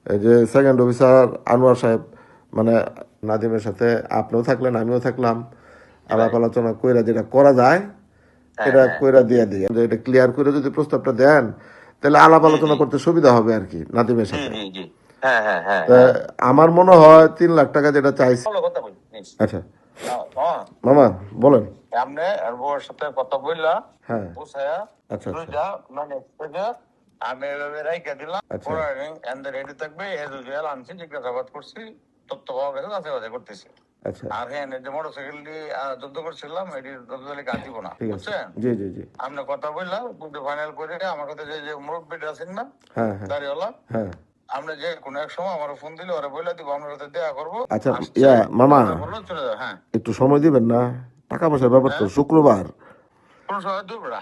এই যে second officer Anwar সাহেব মানে নাদিমের সাথে আপনিও থাকলেন আমিও থাকলাম, আলাপ আলোচনা কইরা যেটা করা যায় এটা কইরা দিয়ে দিই, এটা ক্লিয়ার করে যদি প্রস্তাবটা দেন তাহলে আলাপ আলোচনা করতে সুবিধা হবে আর কি নাদিমের সাথে। তা আমার মনে হয় 3 লাখ টাকা যেটা চাইছি। আচ্ছা মামা বলেন। সামনে আর বউর সাথে কথা বললা, হ্যাঁ বুঝায়া আচ্ছা দুইটা মানে আমি এভাবে রাইখা দিলাম, আচ্ছা রেডি থাকবে। আনছি, জিজ্ঞাসাবাদ করছি, তথ্য পাওয়া গেছে, যাচাই করতেছি। আচ্ছা আর হ্যাঁ, যে মোটরসাইকেলটি যুদ্ধ করছিলাম এটি যতদলে কাজ দিব না, ঠিক আছে বুঝছেন? জি জি জি আপনি কথা বললাম, কিন্তু ফাইনাল করে আমার কাছে যে মুরব্বীটা আছেন না, হ্যাঁ হ্যাঁ দাঁড়িয়েওয়ালা, হ্যাঁ আমরা যে কোনো এক সময় আমার ফোন দিলে ওরা বলে দিব, আমরা সাথে দেখা করবো। আচ্ছা ইয়া মামা চলে যাও। হ্যাঁ, একটু সময় দিবেন না, টাকা পয়সার ব্যাপার তো, শুক্রবার। কোন সময় দুপুরা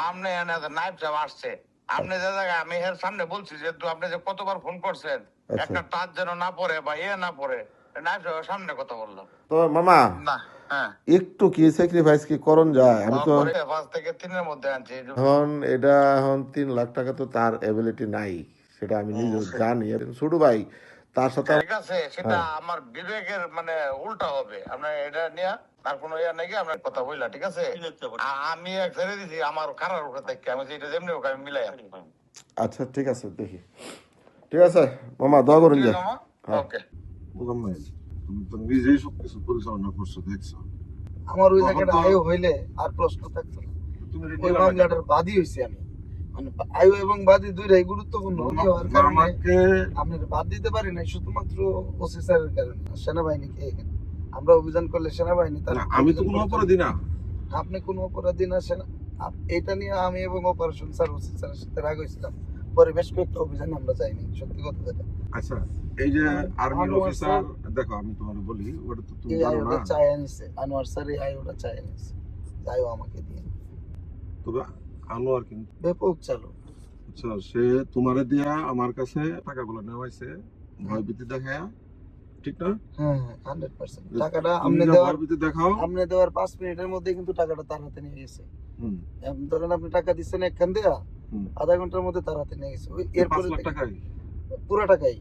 আপনি নাইফ সাহেব আসছে, আপনি যে জায়গায় আমি এর সামনে বলছি যে আপনি যে কতবার ফোন করছেন, একটা টাচ যেন না পড়ে বা না পড়ে, নাইফ সাহেবের সামনে কথা বললাম তো মামা না। হ্যাঁ, একটু কি স্যাক্রিফাইস কি করণ যায়? আমি তো 5 থেকে 3 এর মধ্যে আনছি। এখন এটা এখন 3 লাখ টাকা তো তার এবিলিটি নাই, সেটা আমি নিজে জানি। ছোট ভাই তার সাথে ঠিক আছে, সেটা আমার বিবেকের মানে উল্টা হবে। আপনার এটা নিয়ে তার কোনো ইয়া নাকি আপনার কথা বললা, ঠিক আছে? আমি এক ছেড়ে দিছি আমার খারাপ উপরে থেকে, আমি যেটা যেমনি হোক আমি মিলাই। আচ্ছা ঠিক আছে দেখি, ঠিক আছে মামা দোয়া করুন যে। ওকে মোহাম্মদ, তুমি তো নিজেই সবকিছু পরিচালনা করছো, দেখছো। আমার ওই জায়গাটা আয়ু হইলে আর প্রশ্ন থাকতো না। ওই মামলাটার বাদী হইছি আমি, মানে আয়ু এবং বাদী দুইটাই গুরুত্বপূর্ণ হওয়ার কারণে আপনার বাদ দিতে পারি না, শুধুমাত্র ওসি স্যারের কারণে। সেনাবাহিনীকে এখানে আমরা অভিযান করলে সেনাবাহিনী তার, আমি তো কোনো অপরাধী না। আপনি কোনো অপরাধী না। এটা নিয়ে আমি এবং অপারেশন স্যার ওসি স্যারের সাথে রাগ হয়েছিলাম, পরে বেশ কয়েকটা অভিযানে আমরা যাইনি, সত্যি কথা যেটা। আচ্ছা এই যে আর্মির অফিসার, দেখো আমি তোমাকে বলি, ওটা তো তুমি জানো না। চাই আনিছে আনোয়ার স্যার, এই আয়োটা চাই আনিছে, যাইও আমাকে দিয়ে। তবে আনোয়ার কিন্তু ব্যাপক চালু। আচ্ছা, সে তোমারে দিয়া আমার কাছে টাকাগুলো নেওয়াইছে ভয়ভীতি দেখায়া, ঠিক না? হ্যাঁ 100% টাকাটা তুমি আপনি যা দেওয়ার, ভয়ভীতি দেখাও, আপনি দেওয়ার 5 মিনিটের মধ্যে কিন্তু টাকাটা তার হাতে নিয়ে গেছে। ধরেন আপনি টাকা দিচ্ছেন একখান দেয়া, আধা ঘন্টার মধ্যে তার হাতে নিয়ে গেছে। এরপরে 5 লাখ টাকাই পুরো টাকাই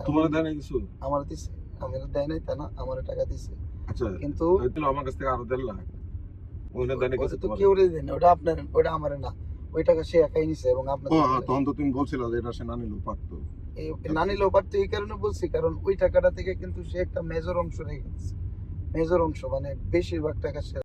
তোমার দেয় না কিছু? আমার দিছে, আমি দেয় নাই তা না, আমার টাকা দিছে। আচ্ছা কিন্তু আমার কাছ থেকে আরো 1.5 লাখ ওইটা দেয় না কিছু? তো কেউ দেয় না, ওটা আপনার, ওটা আমার না। ওই টাকা সে একাই নিছে এবং আপনার তখন তো তুমি বলছিলে যে এটা সে না নিলেও পারতো। না নিলেও পারতো, এই কারণে বলছি কারণ ওই টাকাটা থেকে কিন্তু সে একটা মেজর অংশ রেখে দিচ্ছে। মেজর অংশ মানে বেশিরভাগ টাকা সে